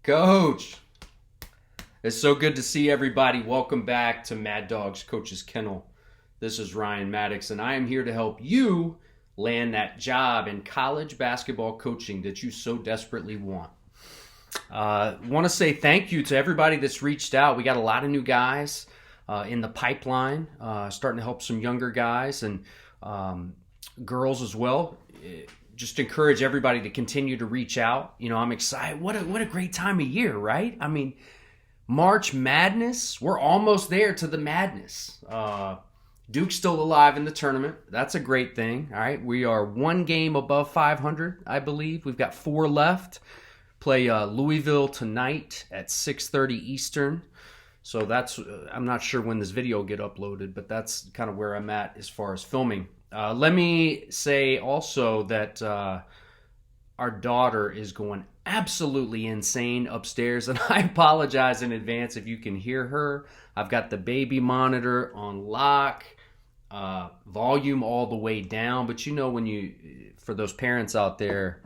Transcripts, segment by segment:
Coach, it's so good to see everybody. Welcome back to Maddog's Coach's Kennel. This is Ryan Maddox, and I am here to help you land that job in college basketball coaching that you so desperately want. Want to say thank you to everybody that's reached out. We got a lot of new guys in the pipeline, starting to help some younger guys and girls as well. Just encourage everybody to continue to reach out. You know, I'm excited. What a great time of year, right? I mean, March Madness, we're almost there to the madness. Duke's still alive in the tournament. That's a great thing. All right, we are one game above 500, I believe. We've got 4 left. Play Louisville tonight at 6:30 Eastern. So that's, I'm not sure when this video will get uploaded, but that's kind of where I'm at as far as filming. Let me say also that our daughter is going absolutely insane upstairs, and I apologize in advance if you can hear her. I've got the baby monitor on lock, volume all the way down, but you know, when you, for those parents out there,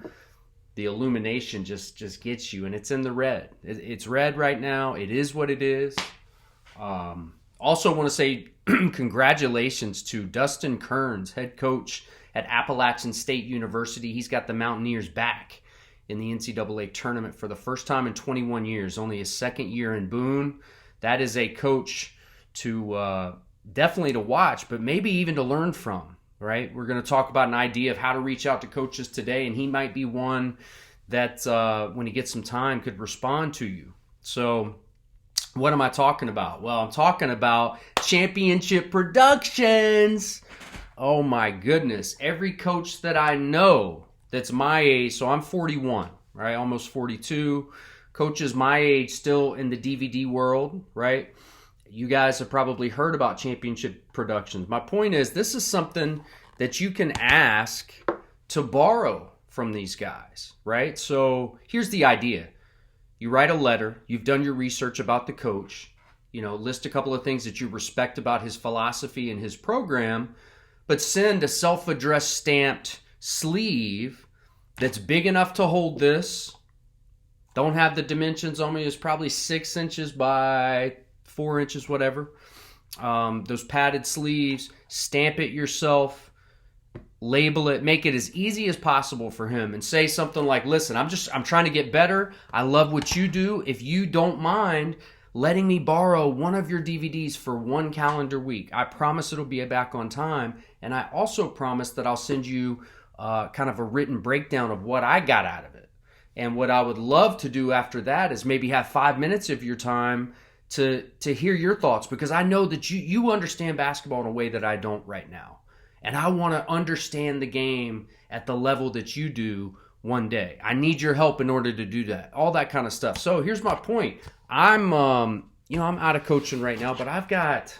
the illumination just gets you, and it's in the red. It's red right now. It is what it is. Also want to say congratulations to Dustin Kearns, head coach at Appalachian State University. He's got the Mountaineers back in the NCAA tournament for the first time in 21 years, only his second year in Boone. That is a coach to definitely to watch, but maybe even to learn from, right? We're going to talk about an idea of how to reach out to coaches today, and he might be one that when he gets some time could respond to you. So what am I talking about? Well, I'm talking about Championship Productions. Oh my goodness. Every coach that I know that's my age, so I'm 41, right? Almost 42. Coaches my age still in the DVD world, right? You guys have probably heard about Championship Productions. My point is, this is something that you can ask to borrow from these guys, right? So here's the idea. You write a letter, you've done your research about the coach, you know, list a couple of things that you respect about his philosophy and his program, but send a self-addressed stamped sleeve that's big enough to hold this. Don't have the dimensions on me. It's probably 6 inches by 4 inches, whatever. Those padded sleeves, stamp it yourself, label it, make it as easy as possible for him, and say something like, listen, I'm trying to get better. I love what you do. If you don't mind letting me borrow one of your DVDs for 1 calendar week, I promise it'll be back on time. And I also promise that I'll send you kind of a written breakdown of what I got out of it. And what I would love to do after that is maybe have 5 minutes of your time to hear your thoughts, because I know that you understand basketball in a way that I don't right now. And I want to understand the game at the level that you do one day. I need your help in order to do that. All that kind of stuff. So here's my point. I'm out of coaching right now, but I've got,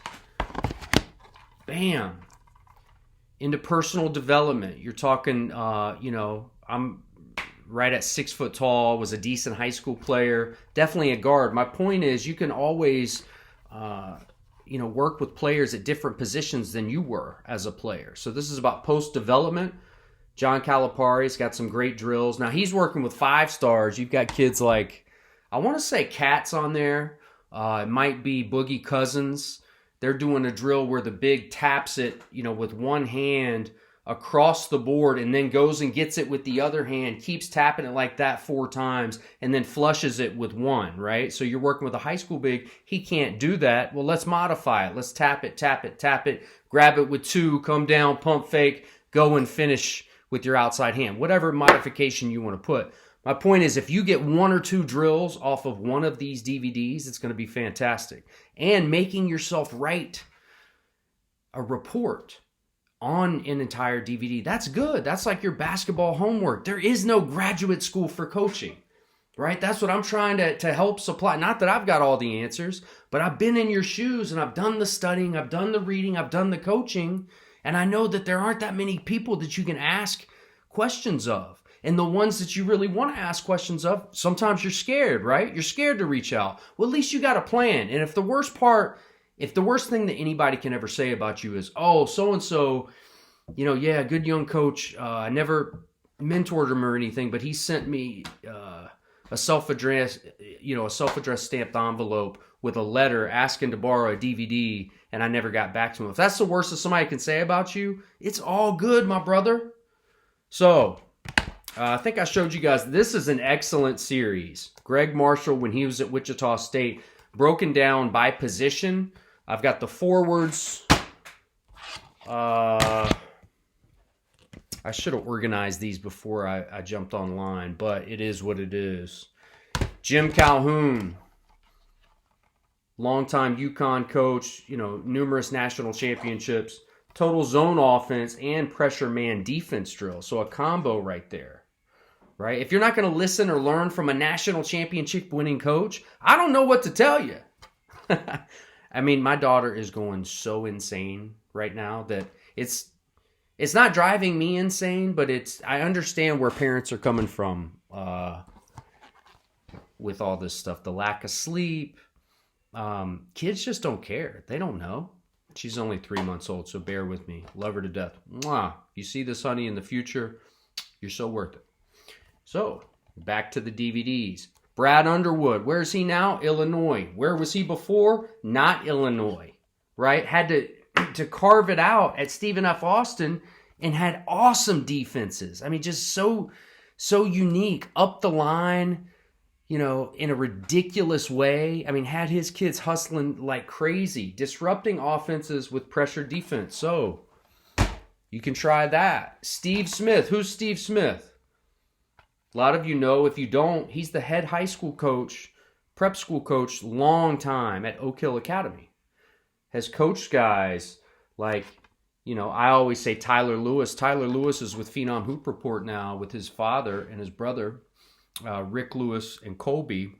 into personal development. You're talking, I'm right at 6 foot tall, was a decent high school player, definitely a guard. My point is, you can always, work with players at different positions than you were as a player. So this is about post-development. John Calipari's got some great drills. Now, he's working with 5 stars. You've got kids like, I want to say Cat's on there. It might be Boogie Cousins. They're doing a drill where the big taps it, with one hand across the board, and then goes and gets it with the other hand, keeps tapping it like that 4 times, and then flushes it with one, right? So you're working with a high school big. He can't do that. Well, let's modify it. Let's tap it, grab it with 2, come down, pump fake, go and finish with your outside hand. Whatever modification you want to put. My point is, if you get 1 or 2 drills off of one of these DVDs, it's going to be fantastic. And making yourself write a report on an entire DVD, that's good. That's like your basketball homework. There is no graduate school for coaching, right? That's what I'm trying to help supply. Not that I've got all the answers, but I've been in your shoes, and I've done the studying, I've done the reading, I've done the coaching, and I know that there aren't that many people that you can ask questions of. And the ones that you really want to ask questions of, sometimes you're scared, right? You're scared to reach out. Well, at least you got a plan. And if the worst thing that anybody can ever say about you is, oh, so-and-so, good young coach, I never mentored him or anything, but he sent me a self-addressed stamped envelope with a letter asking to borrow a DVD, and I never got back to him. If that's the worst that somebody can say about you, it's all good, my brother. So, I think I showed you guys, this is an excellent series. Gregg Marshall, when he was at Wichita State, broken down by position. I've got the forwards. I should have organized these before I jumped online, but it is what it is. Jim Calhoun, longtime UConn coach, numerous national championships, total zone offense and pressure man defense drill. So a combo right there, right? If you're not going to listen or learn from a national championship winning coach, I don't know what to tell you. I mean, my daughter is going so insane right now that it's not driving me insane, but I understand where parents are coming from with all this stuff. The lack of sleep. Kids just don't care. They don't know. She's only 3 months old, so bear with me. Love her to death. Mwah. You see this, honey, in the future, you're so worth it. So, back to the DVDs. Brad Underwood, where is he now? Illinois. Where was he before? Not Illinois, right? Had to carve it out at Stephen F. Austin and had awesome defenses. I mean, just so unique. Up the line, in a ridiculous way. I mean, had his kids hustling like crazy, disrupting offenses with pressure defense. So, you can try that. Steve Smith. Who's Steve Smith? A lot of you know. If you don't, he's the head high school coach, prep school coach, long time at Oak Hill Academy. Has coached guys like, I always say Tyler Lewis. Tyler Lewis is with Phenom Hoop Report now with his father and his brother, Rick Lewis and Colby.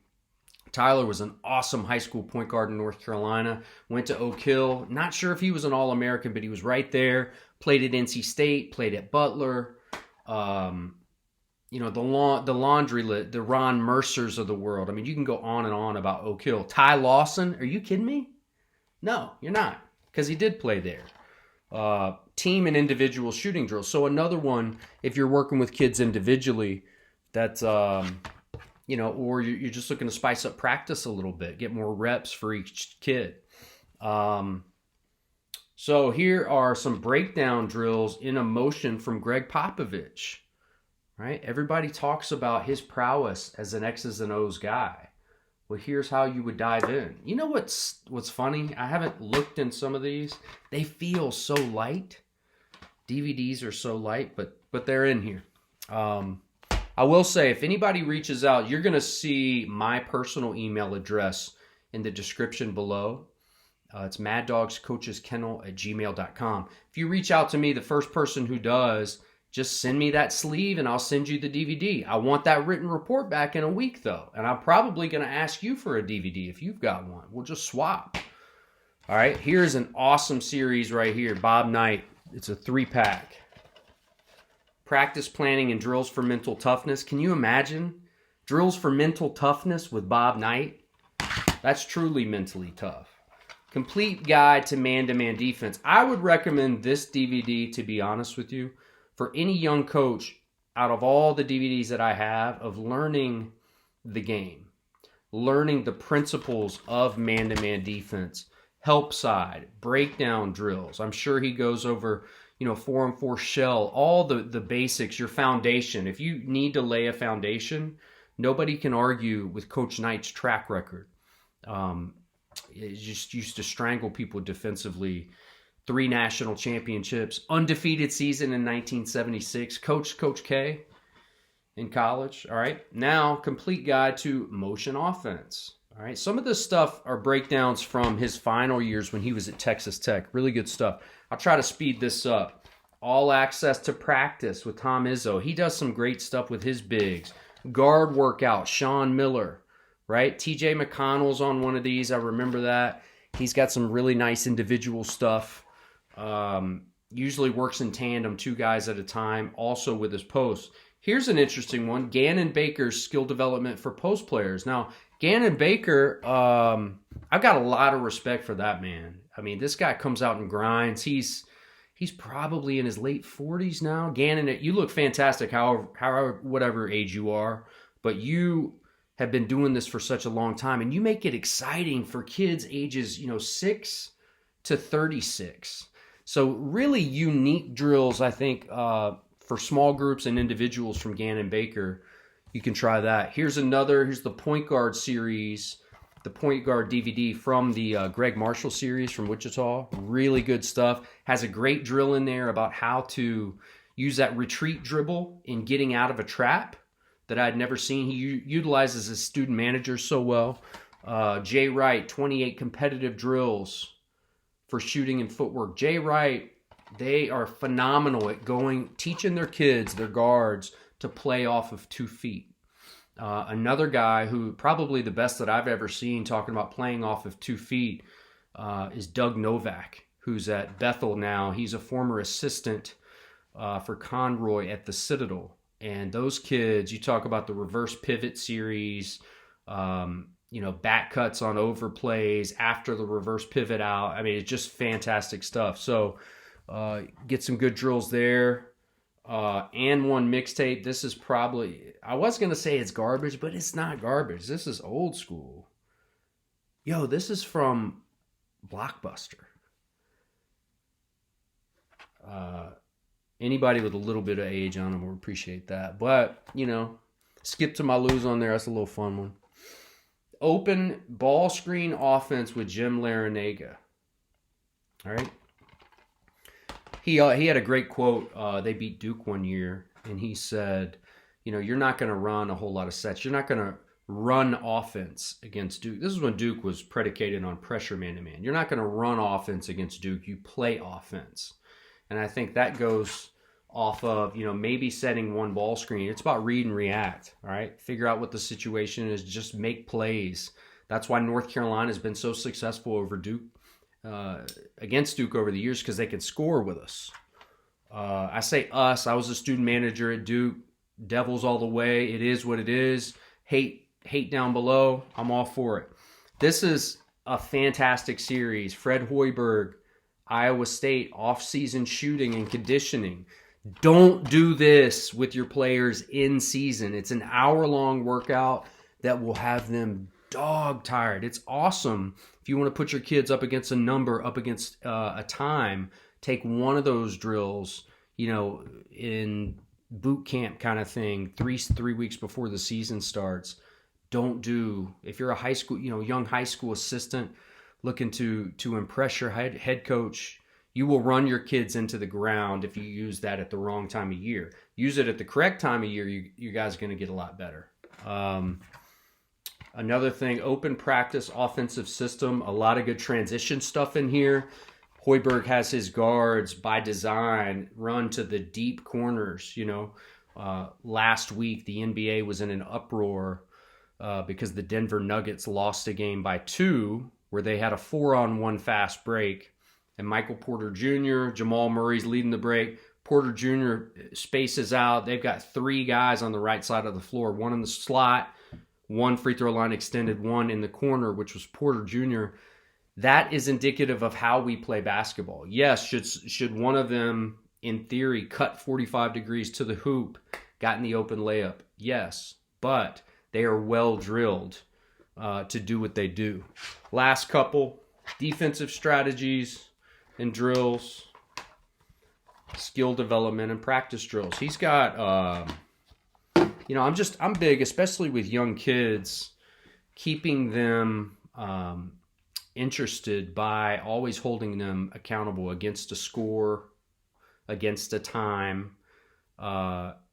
Tyler was an awesome high school point guard in North Carolina. Went to Oak Hill. Not sure if he was an All-American, but he was right there. Played at NC State. Played at Butler. The laundry list, the Ron Mercers of the world. I mean, you can go on and on about Oak Hill. Ty Lawson, are you kidding me? No, you're not, because he did play there. Team and individual shooting drills. So another one, if you're working with kids individually, that's, or you're just looking to spice up practice a little bit, get more reps for each kid. So here are some breakdown drills in a motion from Gregg Popovich. Right? Everybody talks about his prowess as an X's and O's guy. Well, here's how you would dive in. You know what's funny? I haven't looked in some of these. They feel so light. DVDs are so light, but they're in here. I will say, if anybody reaches out, you're going to see my personal email address in the description below. It's maddogscoacheskennel@gmail.com. If you reach out to me, the first person who does, just send me that sleeve and I'll send you the DVD. I want that written report back in a week, though. And I'm probably going to ask you for a DVD if you've got one. We'll just swap. All right, here's an awesome series right here. Bob Knight. It's a 3-pack. Practice planning and drills for mental toughness. Can you imagine? Drills for mental toughness with Bob Knight? That's truly mentally tough. Complete guide to man-to-man defense. I would recommend this DVD, to be honest with you, for any young coach out of all the DVDs that I have of learning the game, learning the principles of man-to-man defense, help side, breakdown drills. I'm sure he goes over, 4-on-4 shell, all the basics, your foundation. If you need to lay a foundation, nobody can argue with Coach Knight's track record. He just used to strangle people defensively. 3 national championships, undefeated season in 1976. Coach K in college. All right. Now, complete guide to motion offense. All right. Some of this stuff are breakdowns from his final years when he was at Texas Tech. Really good stuff. I'll try to speed this up. All access to practice with Tom Izzo. He does some great stuff with his bigs. Guard workout, Sean Miller. Right. TJ McConnell's on one of these. I remember that. He's got some really nice individual stuff. Usually works in tandem, 2 guys at a time, also with his posts. Here's an interesting one. Gannon Baker's skill development for post players. Now, Gannon Baker, I've got a lot of respect for that man. I mean, this guy comes out and grinds. He's probably in his late 40s now. Gannon, you look fantastic, however, whatever age you are. But you have been doing this for such a long time, and you make it exciting for kids ages, 6 to 36. So really unique drills, I think, for small groups and individuals from Gannon Baker. You can try that. Here's the Point Guard series, the Point Guard DVD from the Gregg Marshall series from Wichita. Really good stuff. Has a great drill in there about how to use that retreat dribble in getting out of a trap that I'd never seen. He utilizes his student manager so well. Jay Wright, 28 competitive drills for shooting and footwork. Jay Wright, they are phenomenal at teaching their kids, their guards, to play off of 2 feet. Another guy who probably the best that I've ever seen talking about playing off of 2 feet is Doug Novak, who's at Bethel now. He's a former assistant for Conroy at the Citadel. And those kids, you talk about the reverse pivot series, back cuts on overplays after the reverse pivot out. I mean, it's just fantastic stuff. So get some good drills there. And one mixtape. This is probably, I was going to say it's garbage, but it's not garbage. This is old school. Yo, this is from Blockbuster. Anybody with a little bit of age on them will appreciate that. But, Skip to my lose on there. That's a little fun one. Open ball screen offense with Jim Larinaga. All right. He had a great quote. They beat Duke one year, and he said, you're not going to run a whole lot of sets. You're not going to run offense against Duke. This is when Duke was predicated on pressure man-to-man. You're not going to run offense against Duke. You play offense. And I think that goes off of, maybe setting one ball screen. It's about read and react, all right? Figure out what the situation is. Just make plays. That's why North Carolina has been so successful over Duke, against Duke over the years, because they can score with us. I say us. I was a student manager at Duke. Devils all the way. It is what it is. Hate down below. I'm all for it. This is a fantastic series. Fred Hoiberg, Iowa State, off-season shooting and conditioning. Don't do this with your players in season. It's an hour-long workout that will have them dog-tired. It's awesome. If you want to put your kids up against a number, up against a time, take one of those drills, in boot camp kind of thing, three weeks before the season starts. If you're a high school, young high school assistant looking to impress your head coach, you will run your kids into the ground if you use that at the wrong time of year. Use it at the correct time of year, you guys are going to get a lot better. Another thing, open practice offensive system, a lot of good transition stuff in here. Hoiberg has his guards by design run to the deep corners. Last week the NBA was in an uproar because the Denver Nuggets lost a game by 2 where they had a 4-on-1 fast break. And Michael Porter Jr., Jamal Murray's leading the break. Porter Jr. spaces out. They've got 3 guys on the right side of the floor, one in the slot, 1 free throw line extended, 1 in the corner, which was Porter Jr. That is indicative of how we play basketball. Yes, should one of them, in theory, cut 45 degrees to the hoop, gotten the open layup? Yes, but they are well drilled to do what they do. Last couple, defensive strategies and drills, skill development and practice drills. He's got, I'm big, especially with young kids, keeping them interested by always holding them accountable against a score, against a time.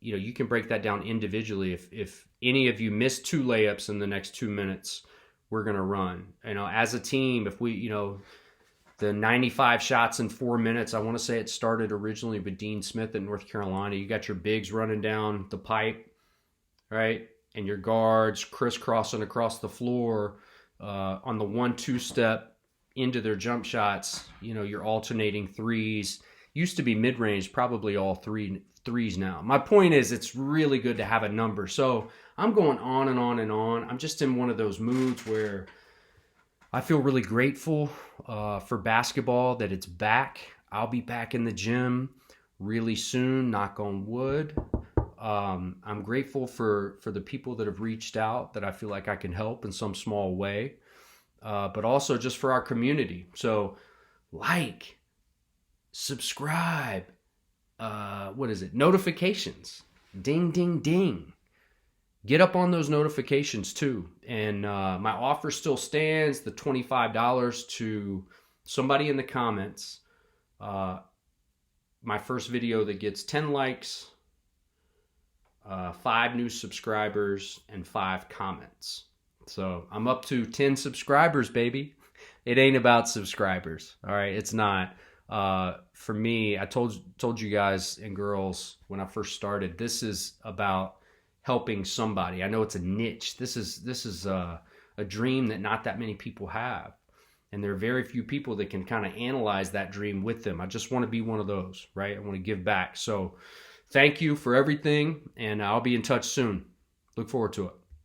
You can break that down individually. If any of you miss 2 layups in the next 2 minutes, we're going to run. As a team, if we, the 95 shots in 4 minutes, I want to say it started originally with Dean Smith in North Carolina. You got your bigs running down the pipe, right? And your guards crisscrossing across the floor on the 1-2 step into their jump shots. You're alternating threes. Used to be mid-range, probably all threes now. My point is, it's really good to have a number. So I'm going on and on and on. I'm just in one of those moods where I feel really grateful for basketball, that it's back. I'll be back in the gym really soon, knock on wood. I'm grateful for the people that have reached out that I feel like I can help in some small way, but also just for our community. So like, subscribe, notifications, ding, ding, ding. Get up on those notifications too. And my offer still stands, the $25 to somebody in the comments. My first video that gets 10 likes, 5 new subscribers, and 5 comments. So I'm up to 10 subscribers, baby. It ain't about subscribers, all right? It's not. For me, I told you guys and girls when I first started, this is about helping somebody. I know it's a niche. This is a dream that not that many people have. And there are very few people that can kind of analyze that dream with them. I just want to be one of those, right? I want to give back. So thank you for everything, and I'll be in touch soon. Look forward to it.